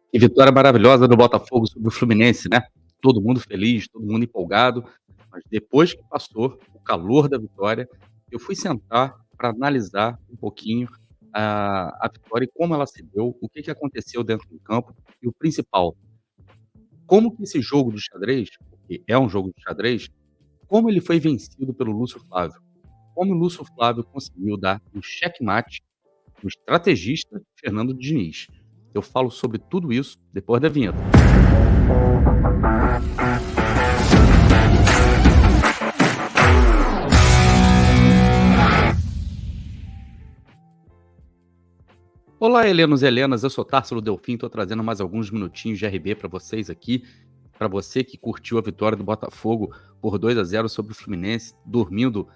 Que vitória maravilhosa do Botafogo sobre o Fluminense, né. Todo mundo feliz, todo mundo empolgado, mas depois que passou o calor da vitória, eu fui sentar para analisar um pouquinho a vitória e como ela se deu, o que que aconteceu dentro do campo e o principal, como que esse jogo do xadrez, porque é um jogo de xadrez, como ele foi vencido pelo Lúcio Flávio. Como o Lúcio Flávio conseguiu dar um checkmate no estrategista Fernando Diniz. Eu falo sobre tudo isso depois da vinheta. Olá, helenos e helenas, eu sou Társilo Delfim, estou trazendo mais alguns minutinhos de RB para vocês aqui, para você que curtiu a vitória do Botafogo por 2-0 sobre o Fluminense, dormindo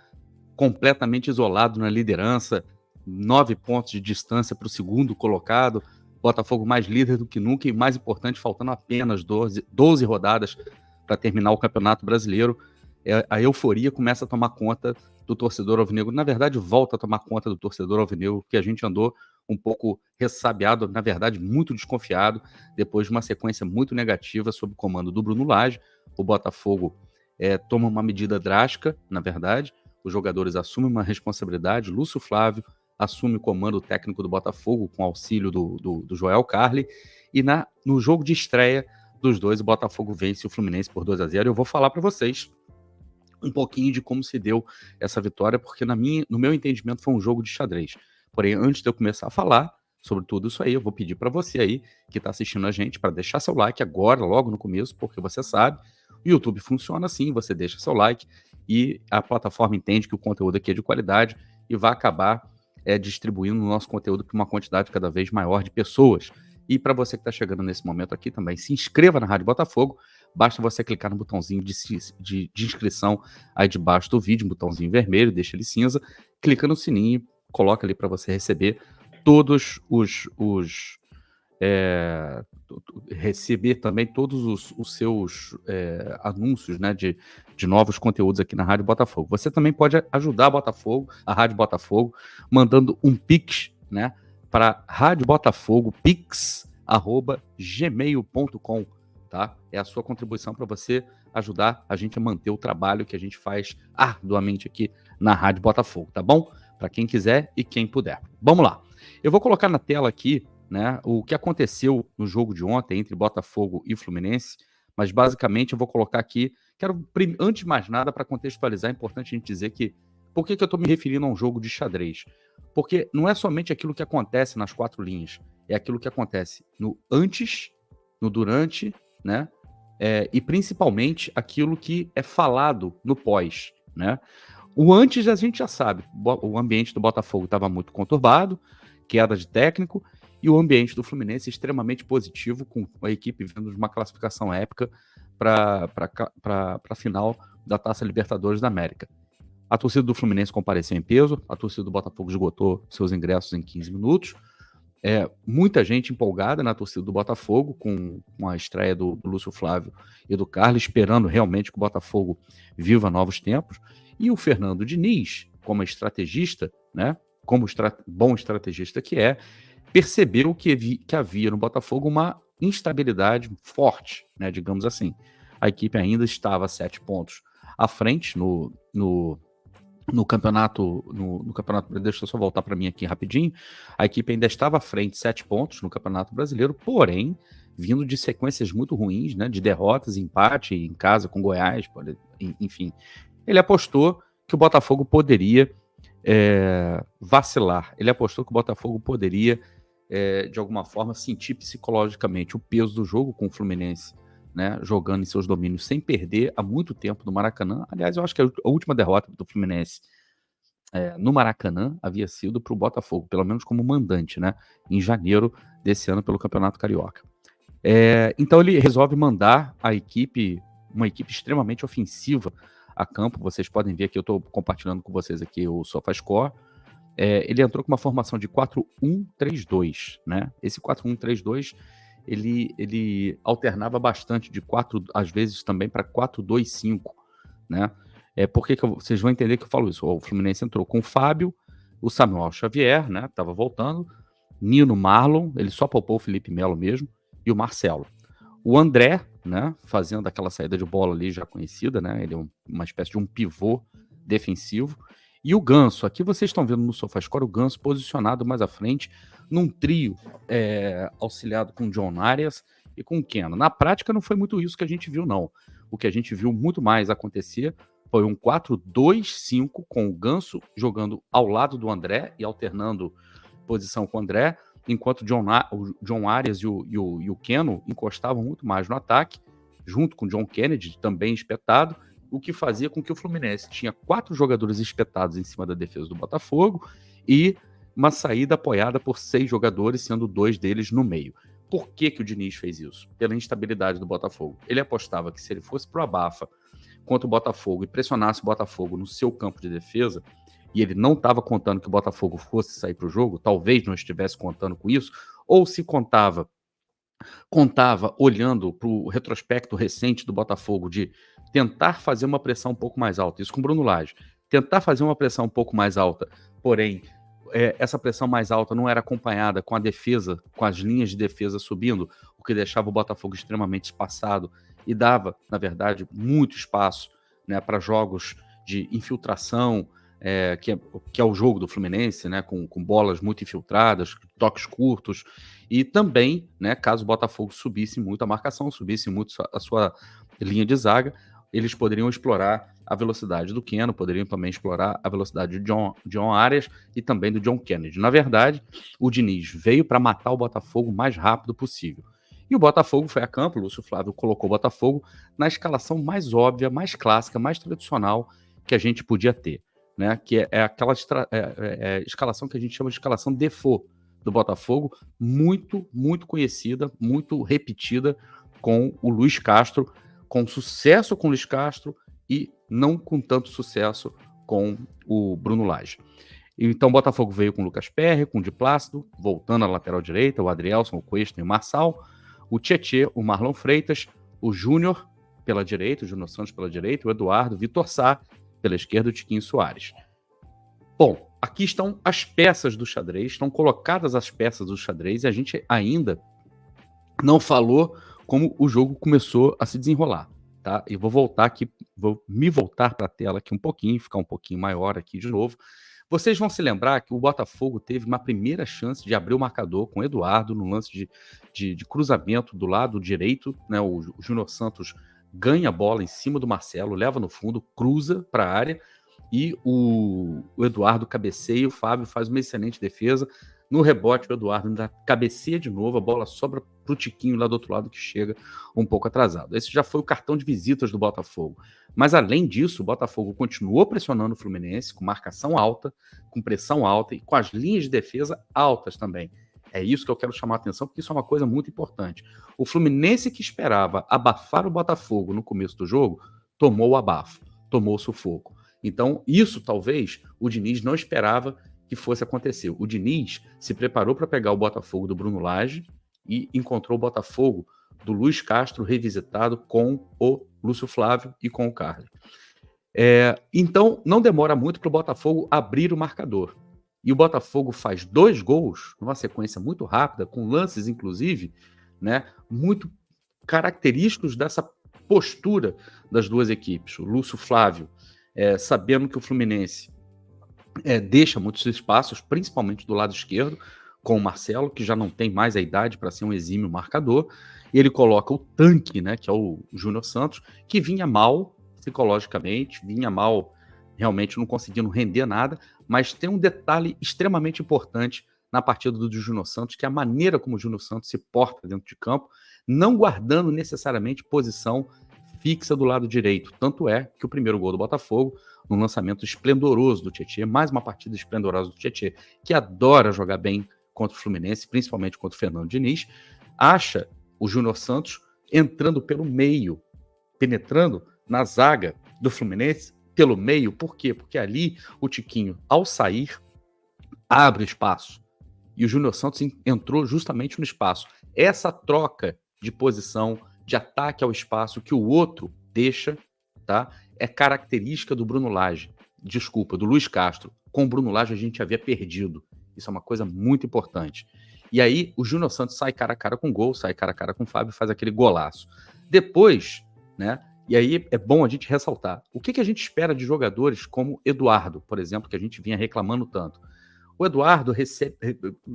completamente isolado na liderança, 9 pontos de distância para o segundo colocado, Botafogo mais líder do que nunca e, mais importante, faltando apenas 12 rodadas para terminar o Campeonato Brasileiro. A euforia começa a tomar conta do torcedor alvinegro. Na verdade, volta a tomar conta do torcedor alvinegro, que a gente andou um pouco ressabiado, na verdade, muito desconfiado, depois de uma sequência muito negativa sob o comando do Bruno Lage. O Botafogo toma uma medida drástica, na verdade, os jogadores assumem uma responsabilidade, Lúcio Flávio assume o comando técnico do Botafogo com auxílio do Joel Carli, e no jogo de estreia dos dois, o Botafogo vence o Fluminense por 2-0. Eu vou falar para vocês um pouquinho de como se deu essa vitória, porque no meu entendimento foi um jogo de xadrez. Porém, antes de eu começar a falar sobre tudo isso aí, eu vou pedir para você aí que está assistindo a gente para deixar seu like agora, logo no começo, porque você sabe, o YouTube funciona assim, você deixa seu like e a plataforma entende que o conteúdo aqui é de qualidade e vai acabar distribuindo o nosso conteúdo para uma quantidade cada vez maior de pessoas. E para você que está chegando nesse momento aqui também, se inscreva na Rádio Botafogo. Basta você clicar no botãozinho de inscrição aí debaixo do vídeo, um botãozinho vermelho, deixa ele cinza, clica no sininho, coloca ali para você receber todos receber também todos os seus anúncios, né, de novos conteúdos aqui na Rádio Botafogo. Você também pode ajudar a Rádio Botafogo, mandando um Pix, né, para radiobotafogopix@gmail.com, tá? É a sua contribuição para você ajudar a gente a manter o trabalho que a gente faz arduamente aqui na Rádio Botafogo, tá bom? Para quem quiser e quem puder. Vamos lá. Eu vou colocar na tela aqui, né, o que aconteceu no jogo de ontem entre Botafogo e Fluminense, mas basicamente eu vou colocar aqui, antes de mais nada, para contextualizar, é importante a gente dizer que, por que eu estou me referindo a um jogo de xadrez? Porque não é somente aquilo que acontece nas 4 linhas, é aquilo que acontece no antes, no durante, né, e principalmente aquilo que é falado no pós, né. O antes a gente já sabe, o ambiente do Botafogo estava muito conturbado, queda de técnico, e o ambiente do Fluminense extremamente positivo, com a equipe vindo de uma classificação épica para a final da Taça Libertadores da América. A torcida do Fluminense compareceu em peso, a torcida do Botafogo esgotou seus ingressos em 15 minutos. Muita gente empolgada na torcida do Botafogo com a estreia do Lúcio Flávio e do Carlos, esperando realmente que o Botafogo viva novos tempos. E o Fernando Diniz, como estrategista, né, como bom estrategista que é, percebeu que havia no Botafogo uma instabilidade forte, né, digamos assim. A equipe ainda estava a 7 pontos à frente no campeonato, no campeonato, deixa eu só voltar para mim aqui rapidinho. A equipe ainda estava à frente 7 pontos no Campeonato Brasileiro, porém, vindo de sequências muito ruins, né, de derrotas, empate em casa com Goiás, enfim. Ele apostou que o Botafogo poderia vacilar. Ele apostou que o Botafogo poderia, de alguma forma, sentir psicologicamente o peso do jogo com o Fluminense, né, jogando em seus domínios sem perder há muito tempo no Maracanã. Aliás, eu acho que a última derrota do Fluminense no Maracanã havia sido para o Botafogo, pelo menos como mandante, né, em janeiro desse ano pelo Campeonato Carioca. Então ele resolve mandar uma equipe extremamente ofensiva a campo. Vocês podem ver que eu estou compartilhando com vocês aqui o SofaScore. Ele entrou com uma formação de 4-1-3-2, né? Esse 4-1-3-2 ele alternava bastante de 4, às vezes também para 4-2-5, né? Por que vocês vão entender que eu falo isso? O Fluminense entrou com o Fábio, o Samuel Xavier, né? Tava voltando, Nino, Marlon, ele só poupou o Felipe Melo mesmo, e o Marcelo. O André, né, fazendo aquela saída de bola ali já conhecida, né, ele é uma espécie de um pivô defensivo. E o Ganso, aqui vocês estão vendo no SofaScore o Ganso posicionado mais à frente, num trio auxiliado com o John Arias e com o Keno. Na prática não foi muito isso que a gente viu, não. O que a gente viu muito mais acontecer foi um 4-2-5 com o Ganso jogando ao lado do André e alternando posição com o André, enquanto o John Arias e o Keno encostavam muito mais no ataque, junto com o John Kennedy, também espetado, o que fazia com que o Fluminense tinha 4 jogadores espetados em cima da defesa do Botafogo e uma saída apoiada por 6 jogadores, sendo 2 deles no meio. Por que o Diniz fez isso? Pela instabilidade do Botafogo. Ele apostava que se ele fosse pro abafa contra o Botafogo e pressionasse o Botafogo no seu campo de defesa, e ele não estava contando que o Botafogo fosse sair para o jogo, talvez não estivesse contando com isso, ou se contava olhando para o retrospecto recente do Botafogo de tentar fazer uma pressão um pouco mais alta, isso com o Bruno Lage, tentar fazer uma pressão um pouco mais alta, porém, essa pressão mais alta não era acompanhada com a defesa, com as linhas de defesa subindo, o que deixava o Botafogo extremamente espaçado e dava, na verdade, muito espaço, né, para jogos de infiltração, que é o jogo do Fluminense, né, com bolas muito infiltradas, toques curtos, e também, né, caso o Botafogo subisse muito a marcação, subisse muito a sua linha de zaga, eles poderiam explorar a velocidade do Keno, poderiam também explorar a velocidade de John Arias e também do John Kennedy. Na verdade, o Diniz veio para matar o Botafogo o mais rápido possível. E o Botafogo foi a campo, o Lúcio Flávio colocou o Botafogo na escalação mais óbvia, mais clássica, mais tradicional que a gente podia ter, né? Que é aquela escalação que a gente chama de escalação default do Botafogo, muito, muito conhecida, muito repetida com o Luiz Castro, com sucesso com o Luiz Castro e não com tanto sucesso com o Bruno Lage. Então o Botafogo veio com o Lucas Perry, com o Di Plácido, voltando à lateral direita, o Adrielson, o Cuesta e o Marçal, o Tietê, o Marlon Freitas, o Júnior pela direita, o Júnior Santos pela direita, o Eduardo, o Vitor Sá pela esquerda, o Tiquinho Soares. Bom, aqui estão as peças do xadrez, estão colocadas as peças do xadrez e a gente ainda não falou como o jogo começou a se desenrolar, tá? Eu vou voltar aqui, vou me voltar para a tela aqui um pouquinho, ficar um pouquinho maior aqui de novo. Vocês vão se lembrar que o Botafogo teve uma primeira chance de abrir o marcador com o Eduardo no lance de cruzamento do lado direito, né? O Júnior Santos ganha a bola em cima do Marcelo, leva no fundo, cruza para a área e o Eduardo cabeceia, o Fábio faz uma excelente defesa. No rebote, o Eduardo ainda cabeceia de novo, a bola sobra para o Tiquinho lá do outro lado, que chega um pouco atrasado. Esse já foi o cartão de visitas do Botafogo. Mas, além disso, o Botafogo continuou pressionando o Fluminense, com marcação alta, com pressão alta e com as linhas de defesa altas também. É isso que eu quero chamar a atenção, porque isso é uma coisa muito importante. O Fluminense que esperava abafar o Botafogo no começo do jogo, tomou o abafo, tomou o sufoco. Então, isso talvez o Diniz não esperava que fosse acontecer. O Diniz se preparou para pegar o Botafogo do Bruno Lage e encontrou o Botafogo do Luiz Castro revisitado com o Lúcio Flávio e com o Carlos. Então, não demora muito para o Botafogo abrir o marcador. E o Botafogo faz 2 gols, numa sequência muito rápida, com lances, inclusive, né, muito característicos dessa postura das duas equipes. O Lúcio Flávio, sabendo que o Fluminense deixa muitos espaços, principalmente do lado esquerdo, com o Marcelo, que já não tem mais a idade para ser um exímio marcador, e ele coloca o tanque, né, que é o Júnior Santos, que vinha mal psicologicamente, vinha mal realmente não conseguindo render nada, mas tem um detalhe extremamente importante na partida do Júnior Santos, que é a maneira como o Júnior Santos se porta dentro de campo, não guardando necessariamente posição fixa do lado direito. Tanto é que o primeiro gol do Botafogo, num lançamento esplendoroso do Tietê, mais uma partida esplendorosa do Tietê, que adora jogar bem contra o Fluminense, principalmente contra o Fernando Diniz, acha o Júnior Santos entrando pelo meio, penetrando na zaga do Fluminense pelo meio. Por quê? Porque ali o Tiquinho, ao sair, abre espaço. E o Júnior Santos entrou justamente no espaço. Essa troca de posição, de ataque ao espaço que o outro deixa, tá? É característica do Bruno Lage. Desculpa, do Luiz Castro. Com o Bruno Lage a gente havia perdido. Isso é uma coisa muito importante. E aí o Júnior Santos sai cara a cara com o gol, sai cara a cara com o Fábio, faz aquele golaço. Depois, né? E aí é bom a gente ressaltar. O que a gente espera de jogadores como Eduardo, por exemplo, que a gente vinha reclamando tanto? O Eduardo,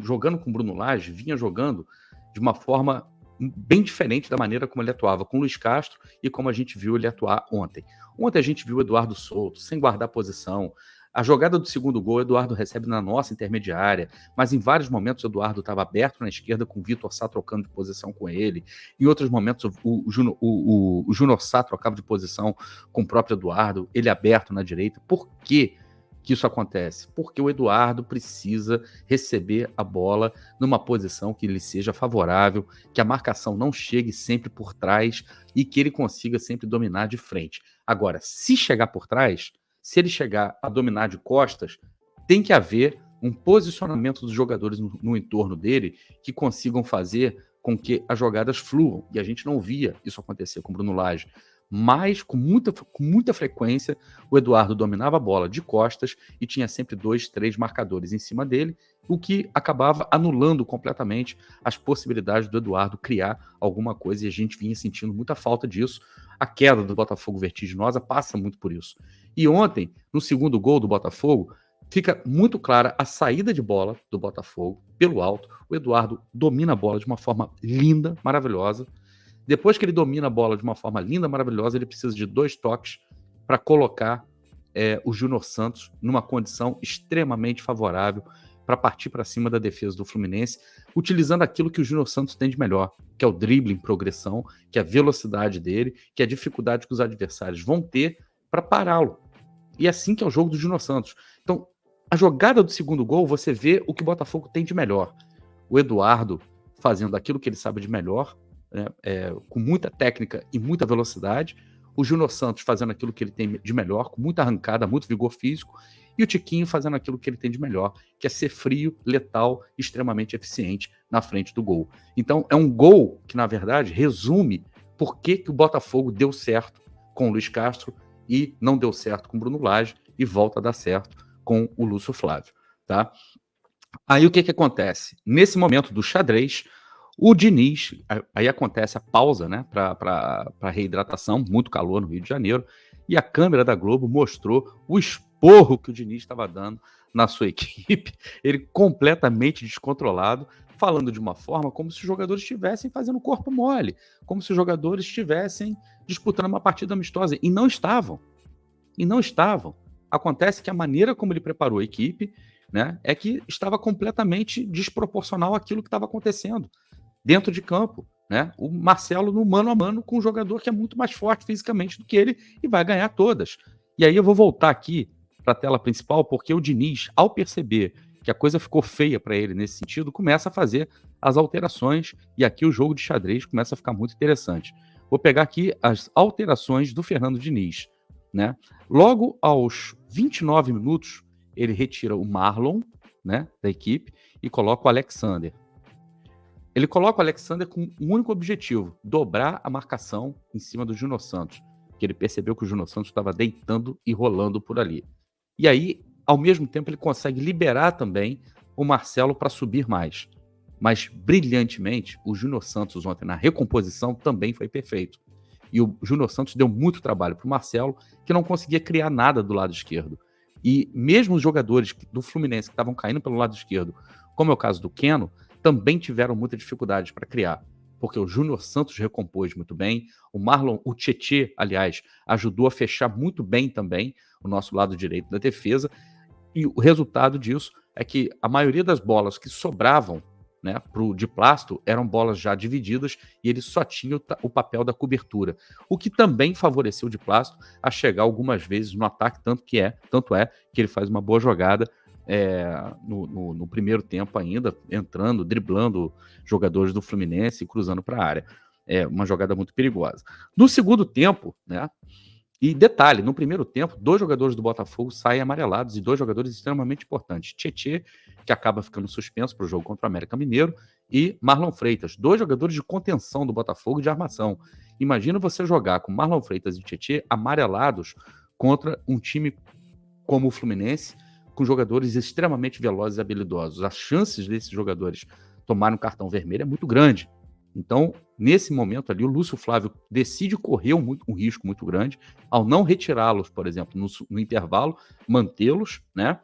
jogando com o Bruno Lage, vinha jogando de uma forma bem diferente da maneira como ele atuava com o Luiz Castro e como a gente viu ele atuar ontem. Ontem a gente viu o Eduardo solto, sem guardar posição. A jogada do segundo gol, o Eduardo recebe na nossa intermediária, mas em vários momentos o Eduardo estava aberto na esquerda com o Vitor Sá trocando de posição com ele. Em outros momentos o Júnior Sá trocava de posição com o próprio Eduardo, ele aberto na direita. Por quê que isso acontece? Porque o Eduardo precisa receber a bola numa posição que lhe seja favorável, que a marcação não chegue sempre por trás e que ele consiga sempre dominar de frente. Agora, se chegar por trás, se ele chegar a dominar de costas, tem que haver um posicionamento dos jogadores no entorno dele que consigam fazer com que as jogadas fluam. E a gente não via isso acontecer com o Bruno Lage. Mas, com muita frequência, o Eduardo dominava a bola de costas e tinha sempre 2, 3 marcadores em cima dele, o que acabava anulando completamente as possibilidades do Eduardo criar alguma coisa, e a gente vinha sentindo muita falta disso. A queda do Botafogo vertiginosa passa muito por isso. E ontem, no segundo gol do Botafogo, fica muito clara a saída de bola do Botafogo pelo alto. O Eduardo domina a bola de uma forma linda, maravilhosa. Depois que ele domina a bola de uma forma linda, maravilhosa, ele precisa de 2 toques para colocar o Júnior Santos numa condição extremamente favorável para partir para cima da defesa do Fluminense, utilizando aquilo que o Júnior Santos tem de melhor, que é o drible em progressão, que é a velocidade dele, que é a dificuldade que os adversários vão ter para pará-lo. E é assim que é o jogo do Júnior Santos. Então, a jogada do segundo gol, você vê o que o Botafogo tem de melhor. O Eduardo fazendo aquilo que ele sabe de melhor, né, com muita técnica e muita velocidade. O Júnior Santos fazendo aquilo que ele tem de melhor, com muita arrancada, muito vigor físico. E o Tiquinho fazendo aquilo que ele tem de melhor, que é ser frio, letal, extremamente eficiente na frente do gol. Então, é um gol que, na verdade, resume por que o Botafogo deu certo com o Luiz Castro e não deu certo com o Bruno Lage e volta a dar certo com o Lúcio Flávio, tá? Aí o que acontece? Nesse momento do xadrez, o Diniz, aí acontece a pausa, né, para reidratação, muito calor no Rio de Janeiro, e a câmera da Globo mostrou o esporro que o Diniz estava dando na sua equipe, ele completamente descontrolado, falando de uma forma como se os jogadores estivessem fazendo corpo mole, como se os jogadores estivessem disputando uma partida amistosa, e não estavam. Acontece que a maneira como ele preparou a equipe, né, é que estava completamente desproporcional àquilo que estava acontecendo dentro de campo, né? O Marcelo no mano a mano com um jogador que é muito mais forte fisicamente do que ele e vai ganhar todas. E aí eu vou voltar aqui para a tela principal, porque o Diniz, ao perceber que a coisa ficou feia para ele nesse sentido, começa a fazer as alterações, e aqui o jogo de xadrez começa a ficar muito interessante. Vou pegar aqui as alterações do Fernando Diniz, né? Logo aos 29 minutos, ele retira o Marlon, né, da equipe, e coloca o Alexander. Ele coloca o Alexander com um único objetivo: dobrar a marcação em cima do Júnior Santos, que ele percebeu que o Júnior Santos estava deitando e rolando por ali. E aí, ao mesmo tempo, ele consegue liberar também o Marcelo para subir mais. Mas, brilhantemente, o Júnior Santos ontem na recomposição também foi perfeito. E o Júnior Santos deu muito trabalho para o Marcelo, que não conseguia criar nada do lado esquerdo. E mesmo os jogadores do Fluminense que estavam caindo pelo lado esquerdo, como é o caso do Keno, também tiveram muita dificuldade para criar, porque o Júnior Santos recompôs muito bem, o Marlon, o Tietê, aliás, ajudou a fechar muito bem também o nosso lado direito da defesa, e o resultado disso é que a maioria das bolas que sobravam, né, para o de Plástico eram bolas já divididas e ele só tinha o papel da cobertura, o que também favoreceu o de Plástico a chegar algumas vezes no ataque, tanto é que ele faz uma boa jogada no primeiro tempo ainda, entrando, driblando jogadores do Fluminense e cruzando para a área. É uma jogada muito perigosa. No segundo tempo, né? E detalhe, no primeiro tempo, 2 jogadores do Botafogo saem amarelados e 2 jogadores extremamente importantes. Tietê, que acaba ficando suspenso para o jogo contra o América Mineiro, e Marlon Freitas, 2 jogadores de contenção do Botafogo e de armação. Imagina você jogar com Marlon Freitas e Tietê amarelados contra um time como o Fluminense, com jogadores extremamente velozes e habilidosos. As chances desses jogadores tomar um cartão vermelho é muito grande. Então, nesse momento ali, o Lúcio Flávio decide correr um risco muito grande ao não retirá-los, por exemplo, no intervalo, mantê-los, né?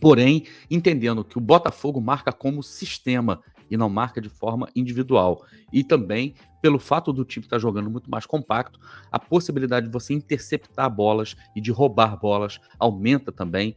Porém, entendendo que o Botafogo marca como sistema e não marca de forma individual. E também, pelo fato do time estar jogando muito mais compacto, a possibilidade de você interceptar bolas e de roubar bolas aumenta também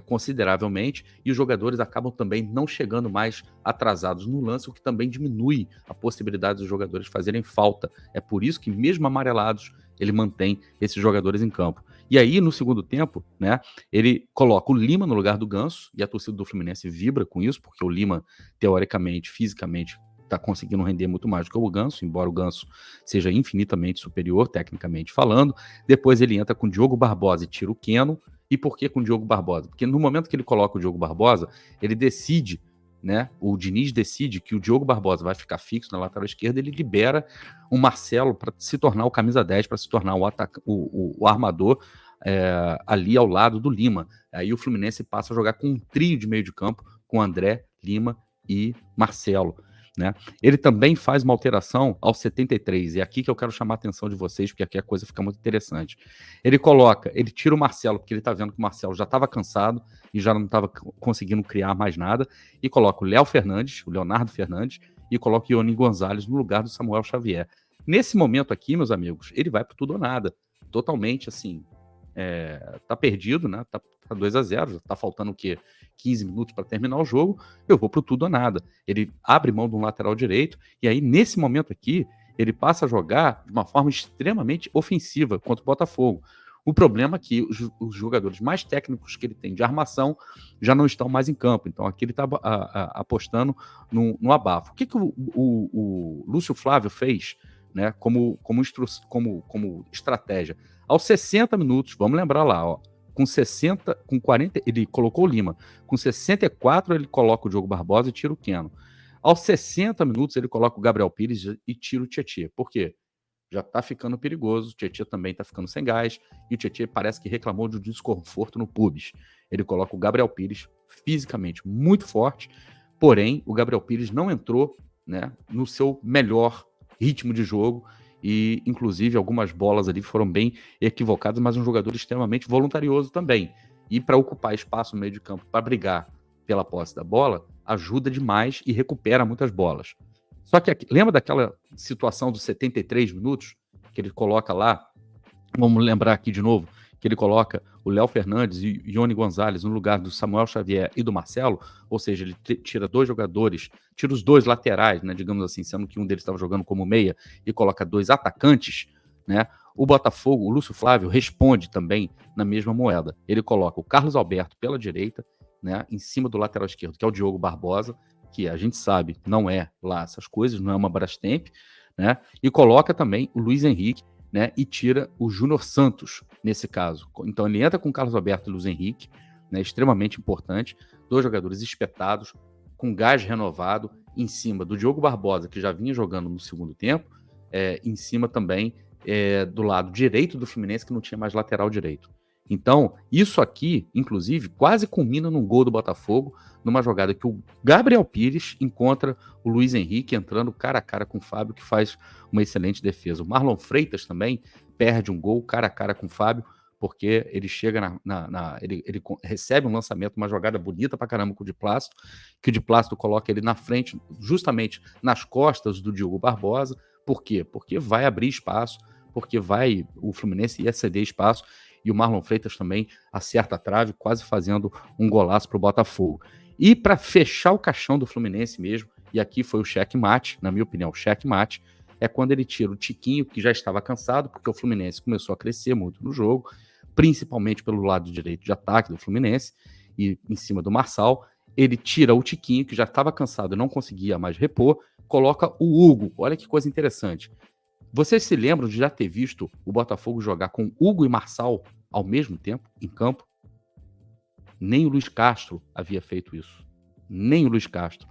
consideravelmente, e os jogadores acabam também não chegando mais atrasados no lance, o que também diminui a possibilidade dos jogadores fazerem falta. É por isso que, mesmo amarelados, ele mantém esses jogadores em campo. E aí, no segundo tempo, né, ele coloca o Lima no lugar do Ganso, e a torcida do Fluminense vibra com isso, porque o Lima, teoricamente, fisicamente, está conseguindo render muito mais do que o Ganso, embora o Ganso seja infinitamente superior, tecnicamente falando. Depois ele entra com o Diogo Barbosa e tira o Keno. E por que com o Diogo Barbosa? Porque no momento que ele coloca o Diogo Barbosa, ele decide, né? O Diniz decide que o Diogo Barbosa vai ficar fixo na lateral esquerda, ele libera o Marcelo para se tornar o camisa 10, para se tornar o armador ali ao lado do Lima. Aí o Fluminense passa a jogar com um trio de meio de campo, com André, Lima e Marcelo. Né? Ele também faz uma alteração aos 73, e é aqui que eu quero chamar a atenção de vocês, porque aqui a coisa fica muito interessante. Ele tira o Marcelo, porque ele está vendo que o Marcelo já estava cansado e já não estava conseguindo criar mais nada, e coloca o Leonardo Fernandes, e coloca o Ioni Gonzalez no lugar do Samuel Xavier. Nesse momento aqui, meus amigos, ele vai para tudo ou nada, totalmente assim, tá perdido, né? Tá 2-0, já tá faltando o quê? 15 minutos para terminar o jogo, eu vou pro tudo ou nada. Ele abre mão de um lateral direito, e aí, nesse momento aqui, ele passa a jogar de uma forma extremamente ofensiva contra o Botafogo. O problema é que os jogadores mais técnicos que ele tem de armação já não estão mais em campo. Então, aqui ele está apostando no abafo. O que o Lúcio Flávio fez, né, como estratégia? Aos 60 minutos, vamos lembrar lá, ó, com 40, ele colocou o Lima. Com 64, ele coloca o Diogo Barbosa e tira o Keno. Aos 60 minutos, ele coloca o Gabriel Pires e tira o Tietê. Por quê? Já tá ficando perigoso, o Tietê também tá ficando sem gás, e o Tietê parece que reclamou de um desconforto no pubis. Ele coloca o Gabriel Pires fisicamente muito forte, porém, o Gabriel Pires não entrou, né, no seu melhor ritmo de jogo, e inclusive algumas bolas ali foram bem equivocadas, mas um jogador extremamente voluntarioso também. E para ocupar espaço no meio de campo, para brigar pela posse da bola, ajuda demais e recupera muitas bolas. Só que lembra daquela situação dos 73 minutos que ele coloca lá? Vamos lembrar aqui de novo que ele coloca o Léo Fernandes e o Ioni Gonzalez no lugar do Samuel Xavier e do Marcelo, ou seja, ele tira dois jogadores, tira os dois laterais, né, digamos assim, sendo que um deles estava jogando como meia, e coloca dois atacantes, né? O Botafogo, o Lúcio Flávio, responde também na mesma moeda. Ele coloca o Carlos Alberto pela direita, né, em cima do lateral esquerdo, que é o Diogo Barbosa, que a gente sabe não é lá essas coisas, não é uma Brastemp, né? E coloca também o Luiz Henrique, né, e tira o Júnior Santos, nesse caso. Então ele entra com o Carlos Alberto e o Luiz Henrique, né, extremamente importante, dois jogadores espetados, com gás renovado, em cima do Diogo Barbosa, que já vinha jogando no segundo tempo, em cima também do lado direito do Fluminense, que não tinha mais lateral direito. Então, isso aqui, inclusive, quase culmina num gol do Botafogo, numa jogada que o Gabriel Pires encontra o Luiz Henrique entrando cara a cara com o Fábio, que faz uma excelente defesa. O Marlon Freitas também perde um gol cara a cara com o Fábio, porque ele chega ele recebe um lançamento, uma jogada bonita pra caramba com o Di Plácido, que o Di Plácido coloca ele na frente, justamente nas costas do Diogo Barbosa. Por quê? Porque vai abrir espaço, porque o Fluminense ia ceder espaço, e o Marlon Freitas também acerta a trave, quase fazendo um golaço para o Botafogo. E para fechar o caixão do Fluminense mesmo, e aqui foi o checkmate, na minha opinião, o checkmate, é quando ele tira o Tiquinho, que já estava cansado, porque o Fluminense começou a crescer muito no jogo, principalmente pelo lado direito de ataque do Fluminense, e em cima do Marçal. Ele tira o Tiquinho, que já estava cansado e não conseguia mais repor, coloca o Hugo. Olha que coisa interessante. Vocês se lembram de já ter visto o Botafogo jogar com Hugo e Marçal ao mesmo tempo em campo? Nem o Luiz Castro havia feito isso. Nem o Luiz Castro.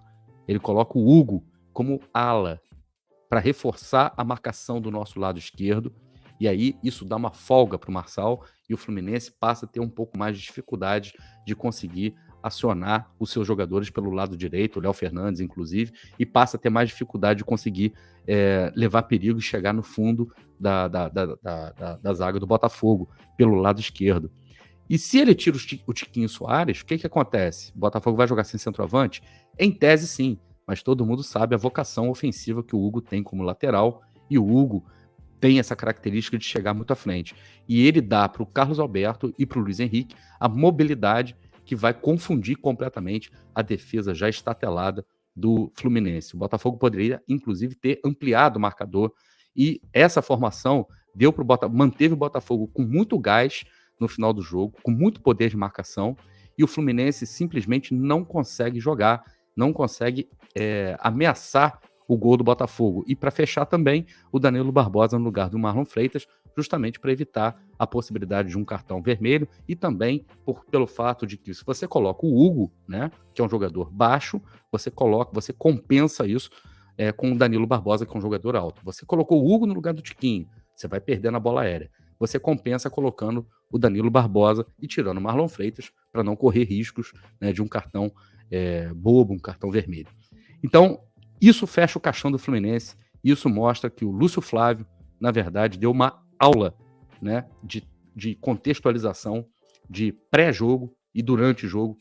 Ele coloca o Hugo como ala para reforçar a marcação do nosso lado esquerdo, e aí isso dá uma folga para o Marçal, e o Fluminense passa a ter um pouco mais de dificuldade de conseguir acionar os seus jogadores pelo lado direito, o Léo Fernandes, inclusive, e passa a ter mais dificuldade de conseguir levar perigo e chegar no fundo da zaga do Botafogo, pelo lado esquerdo. E se ele tira o Tiquinho Soares, o que acontece? O Botafogo vai jogar sem centroavante? Em tese, sim, mas todo mundo sabe a vocação ofensiva que o Hugo tem como lateral, e o Hugo tem essa característica de chegar muito à frente. E ele dá para o Carlos Alberto e para o Luiz Henrique a mobilidade que vai confundir completamente a defesa já estatelada do Fluminense. O Botafogo poderia, inclusive, ter ampliado o marcador, e essa formação manteve o Botafogo com muito gás no final do jogo, com muito poder de marcação, e o Fluminense simplesmente não consegue jogar, não consegue ameaçar o gol do Botafogo. E para fechar também, o Danilo Barbosa no lugar do Marlon Freitas, justamente para evitar a possibilidade de um cartão vermelho, e também pelo fato de que se você coloca o Hugo, né, que é um jogador baixo, você compensa isso com o Danilo Barbosa, que é um jogador alto. Você colocou o Hugo no lugar do Tiquinho, você vai perdendo a bola aérea. Você compensa colocando o Danilo Barbosa e tirando o Marlon Freitas para não correr riscos, né, de um cartão bobo, um cartão vermelho. Então, isso fecha o caixão do Fluminense, isso mostra que o Lúcio Flávio, na verdade, deu uma aula, né, de contextualização de pré-jogo e durante o jogo,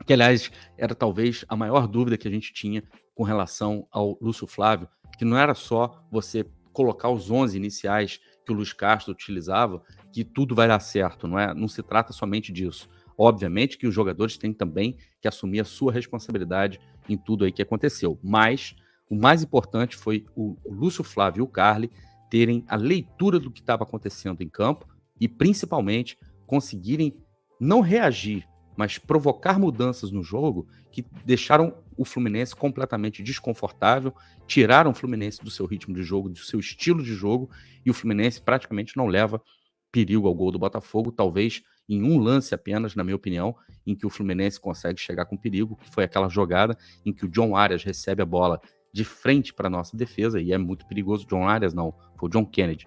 que, aliás, era talvez a maior dúvida que a gente tinha com relação ao Lúcio Flávio, que não era só você colocar os 11 iniciais que o Luiz Castro utilizava, que tudo vai dar certo, não se trata somente disso. Obviamente que os jogadores têm também que assumir a sua responsabilidade em tudo aí que aconteceu, mas o mais importante foi o Lúcio Flávio e o Carli terem a leitura do que estava acontecendo em campo e, principalmente, conseguirem não reagir, mas provocar mudanças no jogo que deixaram o Fluminense completamente desconfortável, tiraram o Fluminense do seu ritmo de jogo, do seu estilo de jogo, e o Fluminense praticamente não leva perigo ao gol do Botafogo, talvez em um lance apenas, na minha opinião, em que o Fluminense consegue chegar com perigo, que foi aquela jogada em que o John Arias recebe a bola de frente para a nossa defesa, e é muito perigoso. John Arias não, foi o John Kennedy,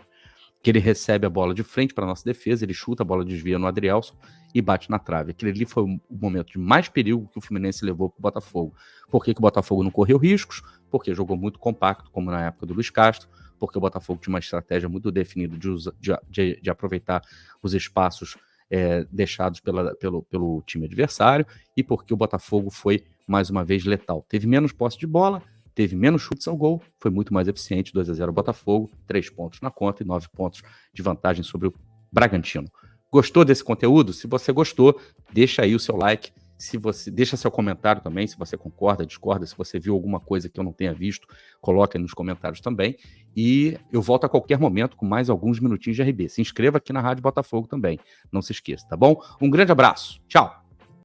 que ele recebe a bola de frente para a nossa defesa, ele chuta, a bola desvia no Adrielson e bate na trave. Aquele ali foi o momento de mais perigo que o Fluminense levou para o Botafogo. Por que o Botafogo não correu riscos? Porque jogou muito compacto, como na época do Luiz Castro, porque o Botafogo tinha uma estratégia muito definida de aproveitar os espaços deixados pelo time adversário, e porque o Botafogo foi, mais uma vez, letal. Teve menos posse de bola, teve menos chutes ao gol, foi muito mais eficiente, 2-0 Botafogo, 3 pontos na conta e 9 pontos de vantagem sobre o Bragantino. Gostou desse conteúdo? Se você gostou, deixa aí o seu like, deixa seu comentário também, se você concorda, discorda, se você viu alguma coisa que eu não tenha visto, coloque aí nos comentários também, e eu volto a qualquer momento com mais alguns minutinhos de RB. Se inscreva aqui na Rádio Botafogo também, não se esqueça, tá bom? Um grande abraço, tchau!